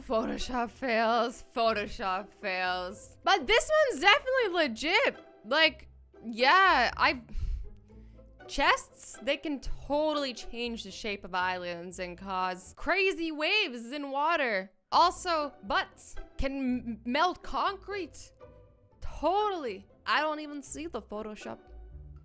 Photoshop fails. Photoshop fails. But this one's definitely legit. Like, yeah, chests, they can totally change the shape of islands and cause crazy waves in water. Also, butts can melt concrete. Totally. I don't even see the Photoshop.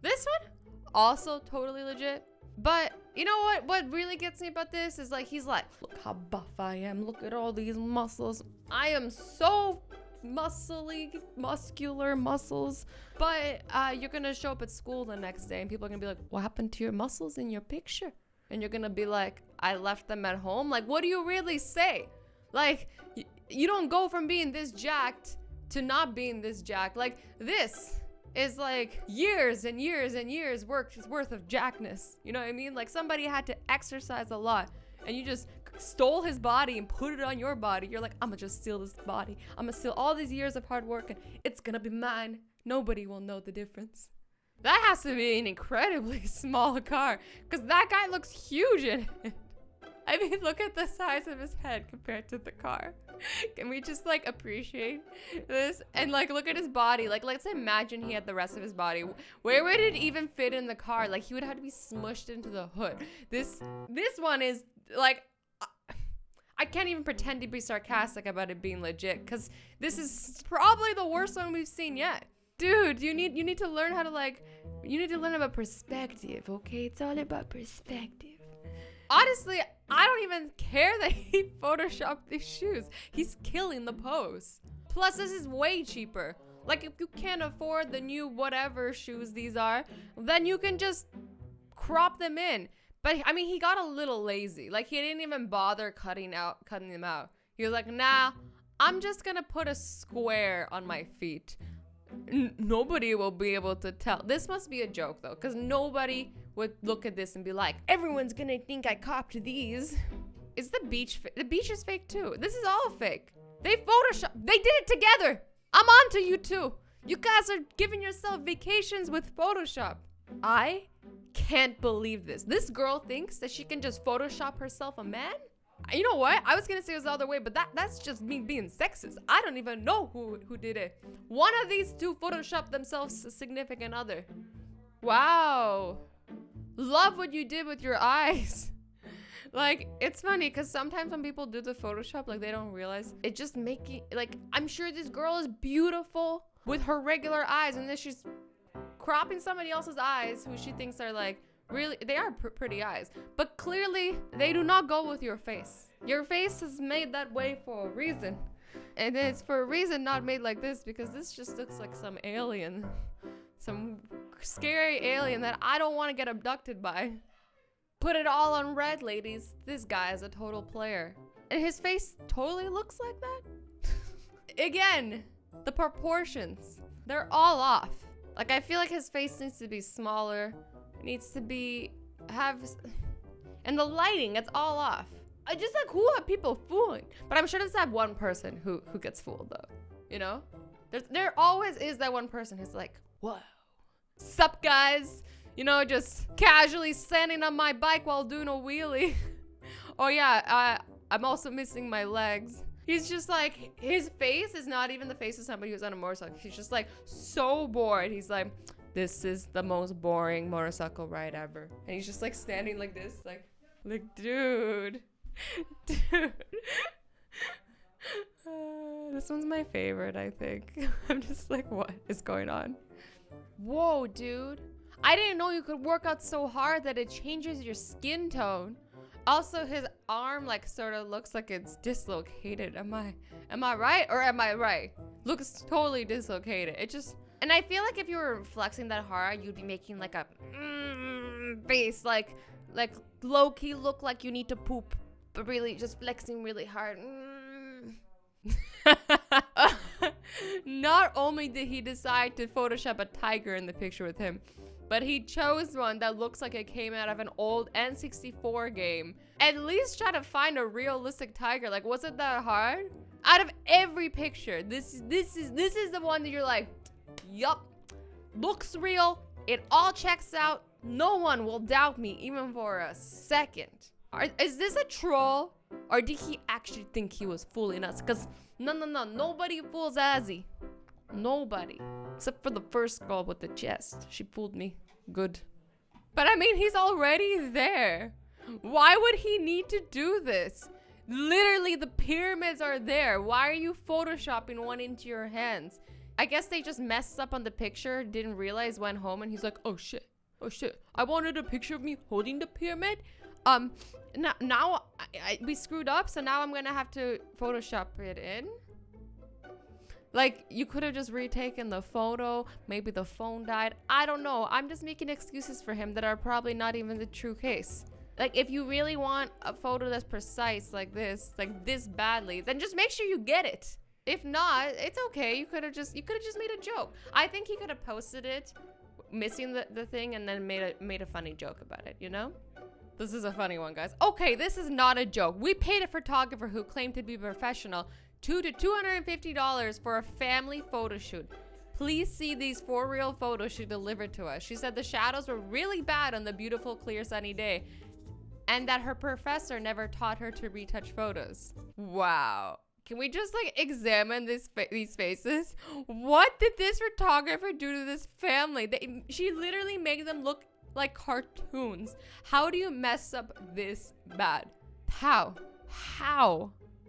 This one, also totally legit. But you know what? What really gets me about this is like, he's like, look how buff I am. Look at all these muscles. I am so muscular muscles. But you're gonna show up at school the next day and people are gonna be like, what happened to your muscles in your picture? And you're gonna be like, I left them at home. Like, what do you really say? Like, you don't go from being this jacked to not being this jacked. Like, this is like years and years and years worth of jackness. You know what I mean? Like, somebody had to exercise a lot and you just stole his body and put it on your body. You're like, I'm gonna just steal this body. I'm gonna steal all these years of hard work and it's gonna be mine. Nobody will know the difference. That has to be an incredibly small car because that guy looks huge in it. I mean, look at the size of his head compared to the car. Can we just like appreciate this? And like, look at his body. Like, let's imagine he had the rest of his body. Where would it even fit in the car? Like, he would have to be smushed into the hood. This one is like, I can't even pretend to be sarcastic about it being legit because this is probably the worst one we've seen yet. Dude, you need to learn how to like, you need to learn about perspective, okay? It's all about perspective. Honestly, I don't even care that he photoshopped these shoes. He's killing the pose. Plus, this is way cheaper. Like, if you can't afford the new whatever shoes these are, then you can just crop them in. But, I mean, he got a little lazy. Like, he didn't even bother cutting them out. He was like, nah, I'm just gonna put a square on my feet. Nobody will be able to tell. This must be a joke, though, because nobody would look at this and be like, everyone's gonna think I copped these. Is the beach the beach is fake too? This is all fake. They photoshopped. They did it together. I'm on to you too. You guys are giving yourself vacations with Photoshop. I can't believe this. This girl thinks that she can just Photoshop herself a man? You know what? I was gonna say it was the other way, but that's just me being sexist. I don't even know who did it. One of these two photoshopped themselves a significant other. Wow. Love what you did with your eyes. Like, it's funny because sometimes when people do the Photoshop, like, they don't realize it just making, like, I'm sure this girl is beautiful with her regular eyes and then she's cropping somebody else's eyes who she thinks are like, really, they are pretty eyes, but clearly they do not go with your face. Your face is made that way for a reason. And it's for a reason not made like this because this just looks like some alien. Some scary alien that I don't want to get abducted by. Put it all on red, ladies. This guy is a total player. And his face totally looks like that. Again, the proportions. They're all off. Like, I feel like his face needs to be smaller. It needs to be, and the lighting, it's all off. I just like, who are people fooling? But I'm sure there's that one person who gets fooled though. You know? There always is that one person who's like, whoa. Sup guys? You know, just casually standing on my bike while doing a wheelie. Oh yeah, I'm also missing my legs. He's just like, his face is not even the face of somebody who's on a motorcycle. He's just like so bored. He's like, this is the most boring motorcycle ride ever. And he's just like standing like this, like dude. Dude. This one's my favorite, I think. I'm just like, what is going on? Whoa, dude. I didn't know you could work out so hard that it changes your skin tone. Also, his arm like sort of looks like it's dislocated. Am I right or am I right? Looks totally dislocated. It just, and I feel like if you were flexing that hard, you'd be making like a face, like low-key look like you need to poop, but really just flexing really hard. Not only did he decide to Photoshop a tiger in the picture with him, but he chose one that looks like it came out of an old N64 game. At least try to find a realistic tiger. Like, was it that hard? Out of every picture, this is the one that you're like, yup, looks real. It all checks out. No one will doubt me even for a second. Is this a troll? Or did he actually think he was fooling us? Because no, nobody fools Azzy. Nobody. Except for the first girl with the chest. She fooled me. Good. But I mean, he's already there. Why would he need to do this? Literally, the pyramids are there. Why are you photoshopping one into your hands? I guess they just messed up on the picture, didn't realize, went home, and he's like, oh shit. Oh shit. I wanted a picture of me holding the pyramid. Now we screwed up, so now I'm gonna have to Photoshop it in. Like, you could have just retaken the photo. Maybe the phone died. I don't know. I'm just making excuses for him that are probably not even the true case. Like, if you really want a photo that's precise like this badly, then just make sure you get it. If not, it's okay. You could have just made a joke. I think he could have posted it, missing the thing, and then made a funny joke about it, you know? This is a funny one, guys. Okay, this is not a joke. We paid a photographer who claimed to be professional $200 to $250 for a family photo shoot. Please see these for real photos she delivered to us. She said the shadows were really bad on the beautiful, clear, sunny day, and that her professor never taught her to retouch photos. Wow. Can we just like examine these faces? What did this photographer do to this family? She literally made them look like cartoons. How do you mess up this bad? How?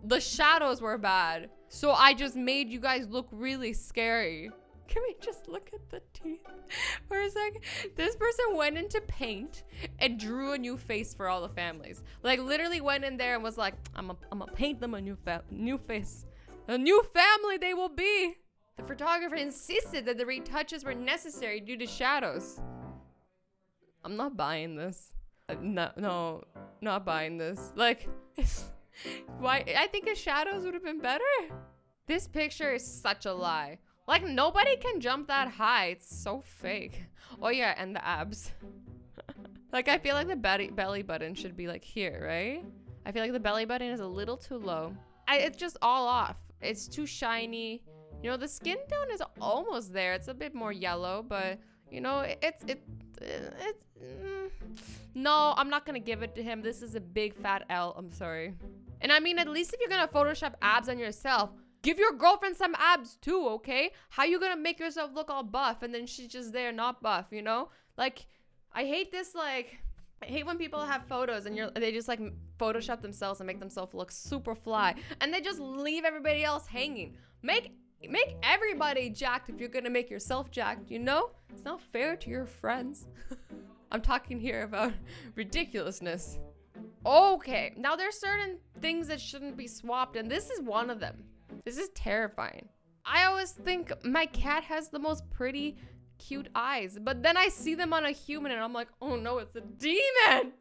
The shadows were bad, so I just made you guys look really scary. Can we just look at the teeth for a second? This person went into paint and drew a new face for all the families. Like, literally went in there and was like, I'm gonna paint them a new face. A new family they will be. The photographer insisted that the retouches were necessary due to shadows. I'm not buying this. No, not buying this. Like, why? I think his shadows would have been better. This picture is such a lie. Like, nobody can jump that high. It's so fake. Oh yeah, and the abs. Like, I feel like the belly button should be like here, right? I feel like the belly button is a little too low. It's just all off. It's too shiny. You know, the skin tone is almost there. It's a bit more yellow, but you know, no, I'm not gonna give it to him. This is a big fat L. I'm sorry. And I mean, at least if you're gonna Photoshop abs on yourself, give your girlfriend some abs too, okay? How you gonna make yourself look all buff and then she's just there not buff, you know? Like, I hate this, like, I hate when people have photos and they just like Photoshop themselves and make themselves look super fly, and they just leave everybody else hanging. Make everybody jacked if you're gonna make yourself jacked, you know? It's not fair to your friends. I'm talking here about ridiculousness. Okay, now there's certain things that shouldn't be swapped, and this is one of them. This is terrifying. I always think my cat has the most pretty, cute eyes, but then I see them on a human and I'm like, oh no, it's a demon.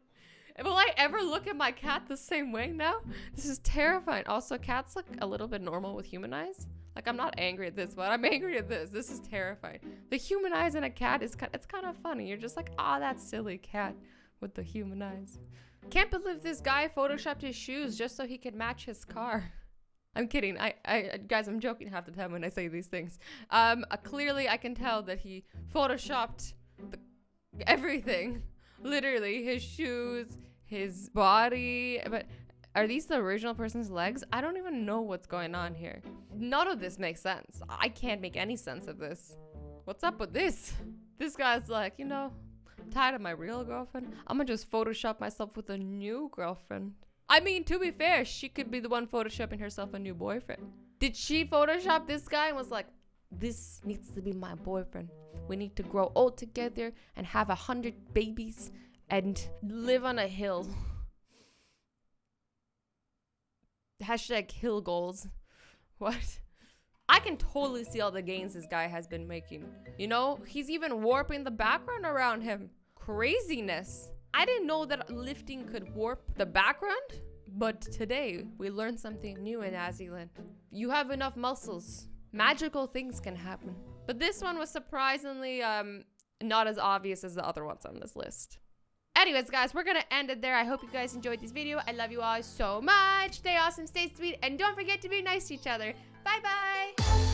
Will I ever look at my cat the same way now? This is terrifying. Also, cats look a little bit normal with human eyes. Like, I'm not angry at this, but I'm angry at this. This is terrifying. The human eyes in a cat it's kind of funny. You're just like, ah, that silly cat with the human eyes. Can't believe this guy photoshopped his shoes just so he could match his car. I'm kidding. Guys, I'm joking half the time when I say these things. Clearly I can tell that he photoshopped everything. Literally, his shoes, his body. But are these the original person's legs? I don't even know what's going on here. None of this makes sense. I can't make any sense of this. What's up with this? This guy's like, you know, I'm tired of my real girlfriend. I'm gonna just Photoshop myself with a new girlfriend. I mean, to be fair, she could be the one Photoshopping herself a new boyfriend. Did she Photoshop this guy and was like, this needs to be my boyfriend. We need to grow old together and have 100 babies and live on a hill. Hashtag hill goals. What? I can totally see all the gains this guy has been making. You know, he's even warping the background around him. Craziness. I didn't know that lifting could warp the background, but today we learned something new in Azzyland. You have enough muscles, magical things can happen. But this one was surprisingly not as obvious as the other ones on this list. Anyways, guys, we're gonna end it there. I hope you guys enjoyed this video. I love you all so much. Stay awesome, stay sweet, and don't forget to be nice to each other. Bye bye.